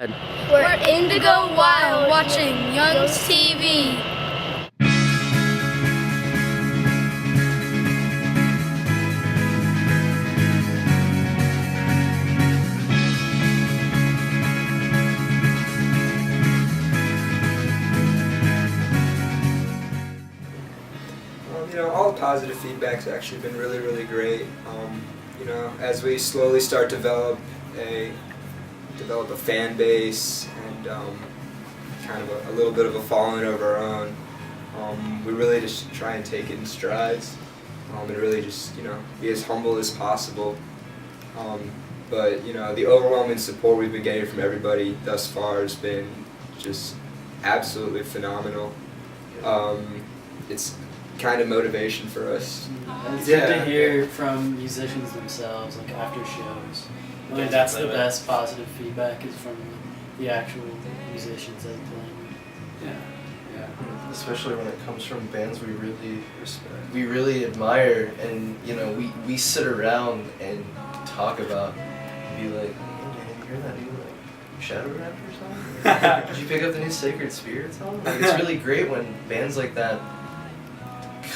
We're Indigo Wild watching LUNGSTv. All the positive feedback's actually been really, really great. As we slowly start to develop a fan base and kind of a little bit of a following of our own, we really just try and take it in strides and really just be as humble as possible. But the overwhelming support we've been getting from everybody thus far has been just absolutely phenomenal. It's kind of motivation for us. And it's good to hear from musicians themselves, like after shows. I mean, that's the best positive feedback is from the actual musicians that are playing. Yeah. Especially when it comes from bands we really respect. We really admire, and we sit around and talk about, and be like, hey, did you hear that new Shadow Raptor song? Did you pick up the new Sacred Spirit song? Like, it's really great when bands like that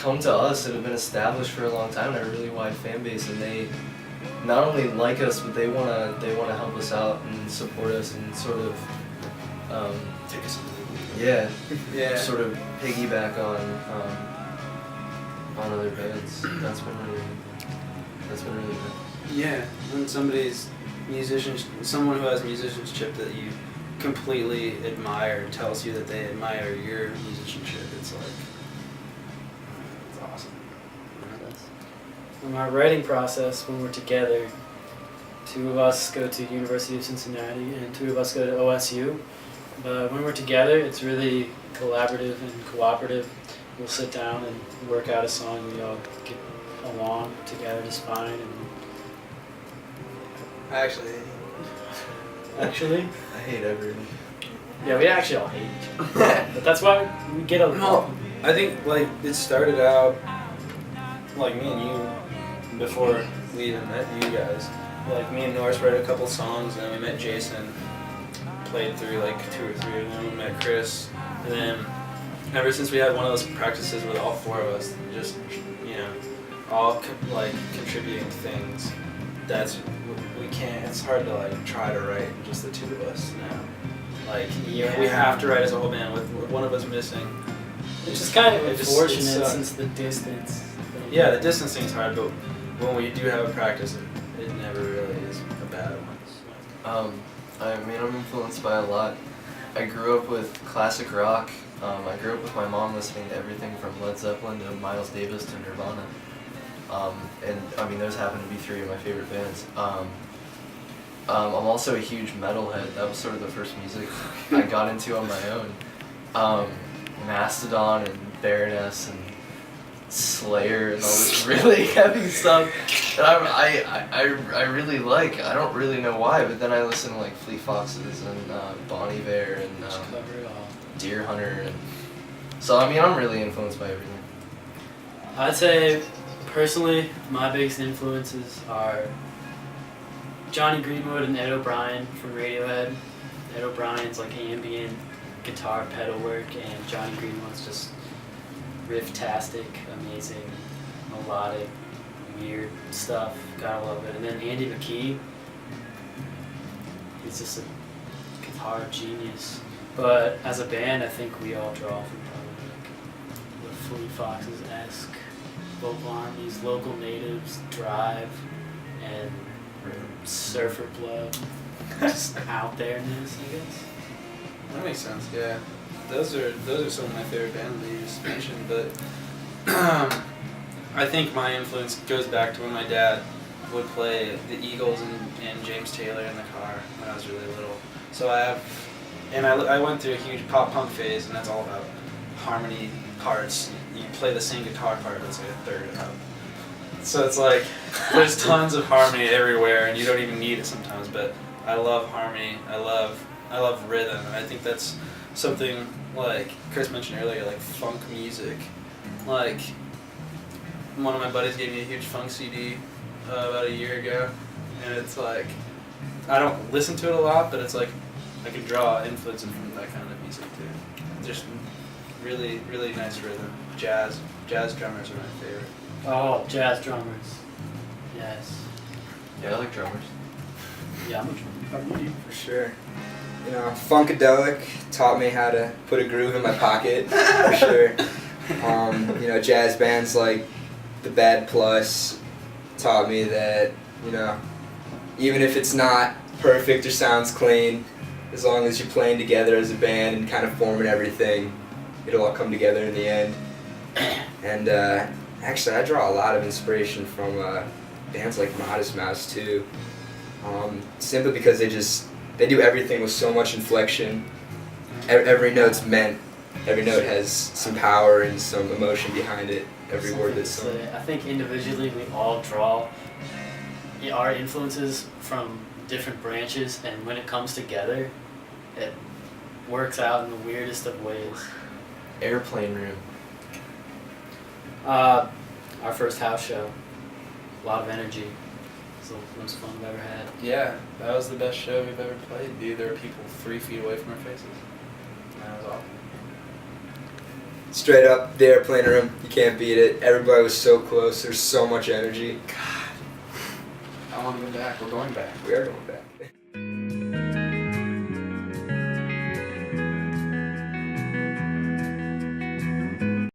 come to us that have been established for a long time and have a really wide fan base, and they not only like us, but they wanna help us out and support us and sort of take us into the yeah, sort of piggyback on other bands. That's been really good. Yeah, when someone who has musicianship that you completely admire tells you that they admire your musicianship, it's like, it's awesome. In our writing process, when we're together, 2 of us go to University of Cincinnati and 2 of us go to OSU. But when we're together, it's really collaborative and cooperative. We'll sit down and work out a song. We all get along together just fine. And Actually, I hate everyone. Yeah, we actually all hate each other. But that's why we get along. no, I think it started out like me and you before we even met you guys. Like me and Norris wrote a couple songs, and then we met Jason, played through 2 or 3 of them. We met Chris, and then ever since we had one of those practices with all 4 of us, just all contributing things. We can't. It's hard to try to write just the 2 of us now. We have to write as a whole band with one of us missing. It's just kind of unfortunate since the distance. Yeah, the distance thing's hard, but when we do have a practice, it never really is a bad one. I'm influenced by a lot. I grew up with classic rock. I grew up with my mom listening to everything from Led Zeppelin to Miles Davis to Nirvana. And those happen to be 3 of my favorite bands. I'm also a huge metalhead. That was sort of the first music I got into on my own. Mastodon and Baroness and Slayer and all this really heavy stuff that I really like. I don't really know why, but then I listen to Fleet Foxes and Bon Iver and Deer Hunter, and so I'm really influenced by everything. I'd say personally my biggest influences are Johnny Greenwood and Ed O'Brien from Radiohead. Ed O'Brien's ambient guitar pedal work, and Johnny Greenwood's just riff-tastic, amazing, melodic, weird stuff. Gotta love it. And then Andy McKee, he's just a guitar genius. But as a band, I think we all draw from probably the Fleet Foxes-esque vocal harmonies, local natives, drive, and surfer blood, just out there-ness, I guess. That makes sense. Yeah, those are some of my favorite bands that you just mentioned. But I think my influence goes back to when my dad would play the Eagles and James Taylor in the car when I was really little. So I went through a huge pop punk phase, and that's all about harmony parts. You play the same guitar part, but it's a third out. So it's there's tons of harmony everywhere, and you don't even need it sometimes. But I love harmony. I love rhythm, and I think that's something Chris mentioned earlier, funk music. One of my buddies gave me a huge funk CD about a year ago, and it's I don't listen to it a lot, but it's I can draw influences from that kind of music too. Just really, really nice rhythm. Jazz drummers are my favorite. Oh, jazz drummers. Yes. Yeah, I like drummers. Yeah, I'm a drummer. For sure. You know, Funkadelic taught me how to put a groove in my pocket, for sure. You know, jazz bands like the Bad Plus taught me that, you know, even if it's not perfect or sounds clean, as long as you're playing together as a band and kind of forming everything, it'll all come together in the end. And actually, I draw a lot of inspiration from bands like Modest Mouse too. Simply because they do everything with so much inflection. Every note's meant. Every note has some power and some emotion behind it. Every word that's sung. I think individually we all draw our influences from different branches, and when it comes together, it works out in the weirdest of ways. Airplane Room. Our first house show, a lot of energy. It's the most fun I've ever had. Yeah, that was the best show we've ever played, dude. There were people 3 feet away from our faces. That was awesome. Straight up, the Airplane Room, you can't beat it. Everybody was so close. There's so much energy. I want to go back. We're going back. We are going back.